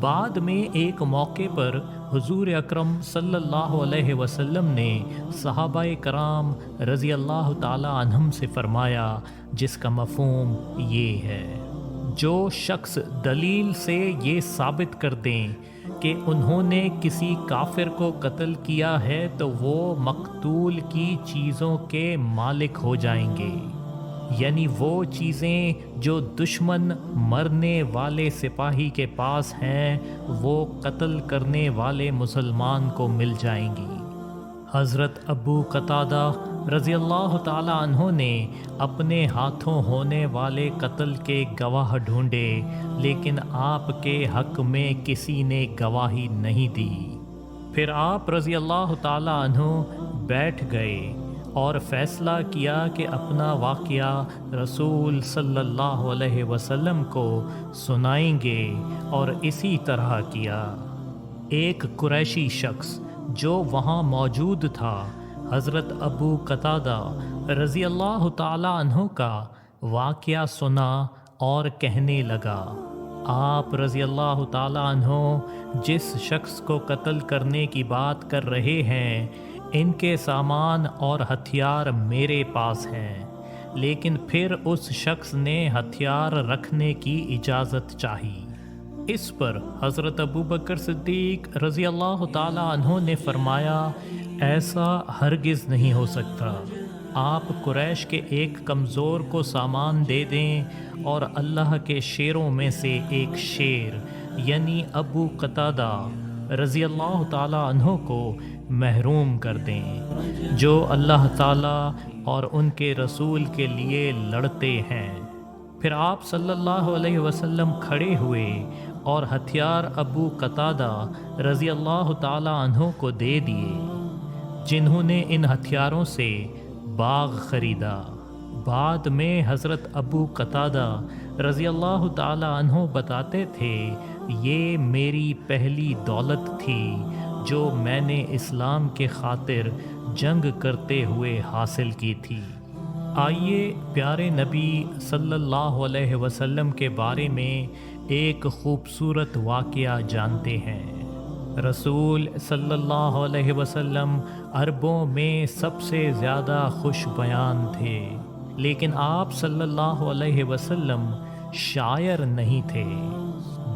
بعد میں ایک موقع پر حضور اکرم صلی اللہ علیہ وسلم نے صحابہ کرام رضی اللہ تعالی عنہم سے فرمایا، جس کا مفہوم یہ ہے: جو شخص دلیل سے یہ ثابت کر دیں کہ انہوں نے کسی کافر کو قتل کیا ہے تو وہ مقتول کی چیزوں کے مالک ہو جائیں گے، یعنی وہ چیزیں جو دشمن مرنے والے سپاہی کے پاس ہیں وہ قتل کرنے والے مسلمان کو مل جائیں گی۔ حضرت ابو قتادہ رضی اللہ تعالی عنہ نے اپنے ہاتھوں ہونے والے قتل کے گواہ ڈھونڈے، لیکن آپ کے حق میں کسی نے گواہی نہیں دی۔ پھر آپ رضی اللہ تعالی عنہ بیٹھ گئے اور فیصلہ کیا کہ اپنا واقعہ رسول صلی اللہ علیہ وسلم کو سنائیں گے، اور اسی طرح کیا۔ ایک قریشی شخص جو وہاں موجود تھا حضرت ابو قتادہ رضی اللہ تعالی عنہ کا واقعہ سنا اور کہنے لگا، آپ رضی اللہ تعالی عنہ جس شخص کو قتل کرنے کی بات کر رہے ہیں، ان کے سامان اور ہتھیار میرے پاس ہیں، لیکن پھر اس شخص نے ہتھیار رکھنے کی اجازت چاہی۔ اس پر حضرت ابو بکر صدیق رضی اللہ تعالی عنہ نے فرمایا، ایسا ہرگز نہیں ہو سکتا، آپ قریش کے ایک کمزور کو سامان دے دیں اور اللہ کے شیروں میں سے ایک شیر یعنی ابو قتادہ رضی اللہ تعالی عنہ کو محروم کر دیں، جو اللہ تعالیٰ اور ان کے رسول کے لیے لڑتے ہیں۔ پھر آپ صلی اللہ علیہ وسلم کھڑے ہوئے اور ہتھیار ابو قتادہ رضی اللہ تعالی عنہ کو دے دیے، جنہوں نے ان ہتھیاروں سے باغ خریدا۔ بعد میں حضرت ابو قتادہ رضی اللہ تعالی عنہ بتاتے تھے، یہ میری پہلی دولت تھی جو میں نے اسلام کے خاطر جنگ کرتے ہوئے حاصل کی تھی۔ آئیے پیارے نبی صلی اللہ علیہ وسلم کے بارے میں ایک خوبصورت واقعہ جانتے ہیں۔ رسول صلی اللہ علیہ وسلم عربوں میں سب سے زیادہ خوش بیان تھے، لیکن آپ صلی اللہ علیہ وسلم شاعر نہیں تھے،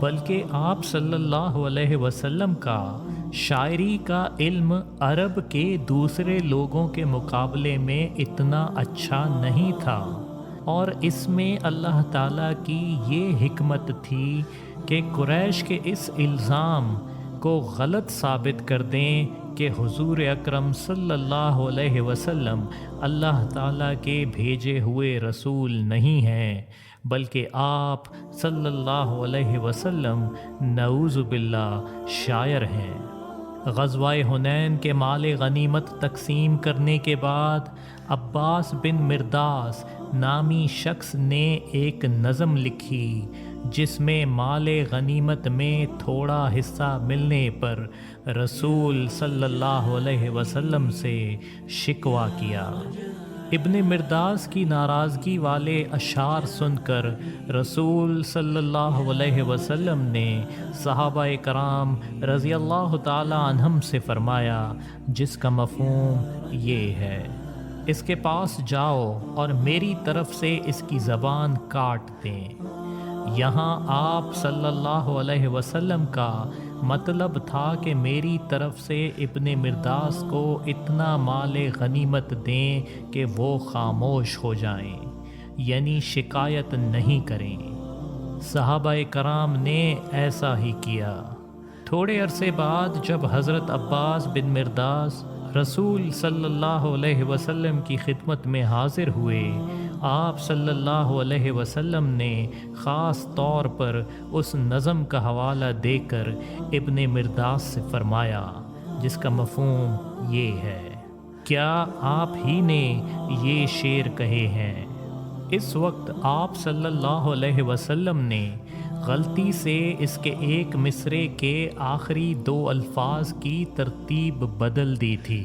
بلکہ آپ صلی اللہ علیہ وسلم کا شاعری کا علم عرب کے دوسرے لوگوں کے مقابلے میں اتنا اچھا نہیں تھا، اور اس میں اللہ تعالیٰ کی یہ حکمت تھی کہ قریش کے اس الزام کو غلط ثابت کر دیں کہ حضور اکرم صلی اللہ علیہ وسلم اللہ تعالیٰ کے بھیجے ہوئے رسول نہیں ہیں، بلکہ آپ صلی اللہ علیہ وسلم نعوذ باللہ شاعر ہیں۔ غزوہ حنین کے مال غنیمت تقسیم کرنے کے بعد عباس بن مرداس نامی شخص نے ایک نظم لکھی، جس میں مال غنیمت میں تھوڑا حصہ ملنے پر رسول صلی اللہ علیہ وسلم سے شکوہ کیا۔ ابن مرداس کی ناراضگی والے اشعار سن کر رسول صلی اللہ علیہ وسلم نے صحابہ کرام رضی اللہ تعالی عنہم سے فرمایا، جس کا مفہوم یہ ہے: اس کے پاس جاؤ اور میری طرف سے اس کی زبان کاٹ دیں۔ یہاں آپ صلی اللہ علیہ وسلم کا مطلب تھا کہ میری طرف سے ابن مرداس کو اتنا مال غنیمت دیں کہ وہ خاموش ہو جائیں، یعنی شکایت نہیں کریں۔ صحابہ کرام نے ایسا ہی کیا۔ تھوڑے عرصے بعد جب حضرت عباس بن مرداس رسول صلی اللہ علیہ وسلم کی خدمت میں حاضر ہوئے، آپ صلی اللہ علیہ وسلم نے خاص طور پر اس نظم کا حوالہ دے کر ابن مرداس سے فرمایا، جس کا مفہوم یہ ہے: کیا آپ ہی نے یہ شعر کہے ہیں؟ اس وقت آپ صلی اللہ علیہ وسلم نے غلطی سے اس کے ایک مصرعے کے آخری 2 الفاظ کی ترتیب بدل دی تھی،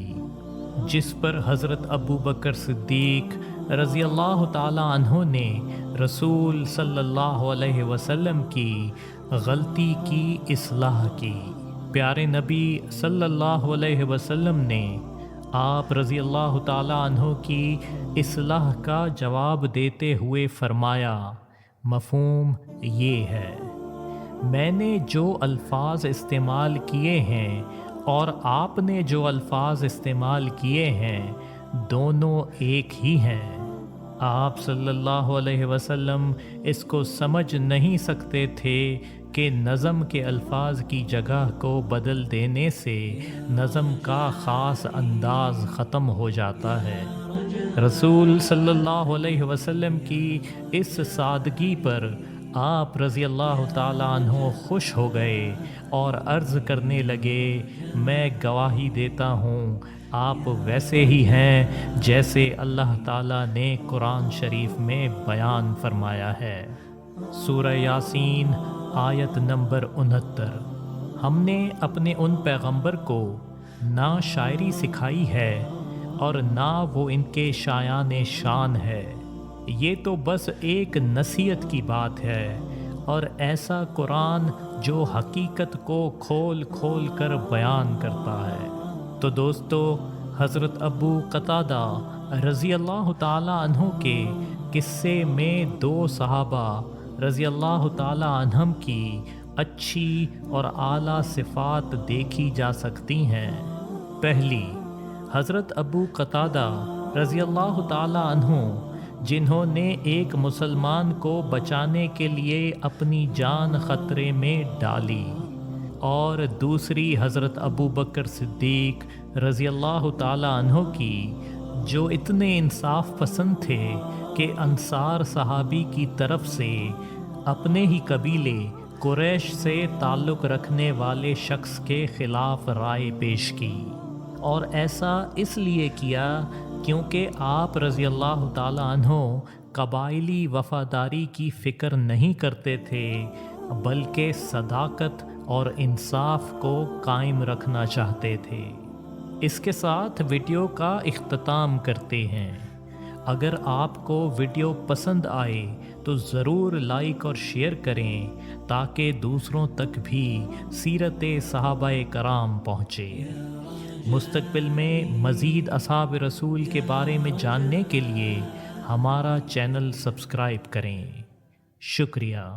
جس پر حضرت ابو بکر صدیق رضی اللہ تعالی عنہ نے رسول صلی اللہ علیہ وسلم کی غلطی کی اصلاح کی۔ پیارے نبی صلی اللہ علیہ وسلم نے آپ رضی اللہ تعالیٰ عنہ کی اصلاح کا جواب دیتے ہوئے فرمایا، مفہوم یہ ہے، میں نے جو الفاظ استعمال کیے ہیں اور آپ نے جو الفاظ استعمال کیے ہیں دونوں ایک ہی ہیں۔ آپ صلی اللہ علیہ وسلم اس کو سمجھ نہیں سکتے تھے کہ نظم کے الفاظ کی جگہ کو بدل دینے سے نظم کا خاص انداز ختم ہو جاتا ہے۔ رسول صلی اللہ علیہ وسلم کی اس سادگی پر آپ رضی اللہ تعالیٰ عنہ خوش ہو گئے اور عرض کرنے لگے، میں گواہی دیتا ہوں آپ ویسے ہی ہیں جیسے اللہ تعالیٰ نے قرآن شریف میں بیان فرمایا ہے۔ سورہ یاسین آیت نمبر 69۔ ہم نے اپنے ان پیغمبر کو نہ شاعری سکھائی ہے اور نہ وہ ان کے شایان شان ہے، یہ تو بس ایک نصیحت کی بات ہے، اور ایسا قرآن جو حقیقت کو کھول کھول کر بیان کرتا ہے۔ تو دوستو، حضرت ابو قتادہ رضی اللہ تعالیٰ عنہ کے قصے میں دو صحابہ رضی اللہ تعالیٰ عنہم کی اچھی اور اعلیٰ صفات دیکھی جا سکتی ہیں۔ پہلی، حضرت ابو قتادہ رضی اللہ تعالیٰ عنہ، جنہوں نے ایک مسلمان کو بچانے کے لیے اپنی جان خطرے میں ڈالی، اور دوسری حضرت ابو بکر صدیق رضی اللہ تعالیٰ عنہ کی، جو اتنے انصاف پسند تھے کہ انصار صحابی کی طرف سے اپنے ہی قبیلے قریش سے تعلق رکھنے والے شخص کے خلاف رائے پیش کی، اور ایسا اس لیے کیا کیونکہ آپ رضی اللہ تعالیٰ عنہ قبائلی وفاداری کی فکر نہیں کرتے تھے، بلکہ صداقت اور انصاف کو قائم رکھنا چاہتے تھے۔ اس کے ساتھ ویڈیو کا اختتام کرتے ہیں۔ اگر آپ کو ویڈیو پسند آئے تو ضرور لائک اور شیئر کریں تاکہ دوسروں تک بھی سیرت صحابہ کرام پہنچے۔ مستقبل میں مزید اصحاب رسول کے بارے میں جاننے کے لیے ہمارا چینل سبسکرائب کریں۔ شکریہ۔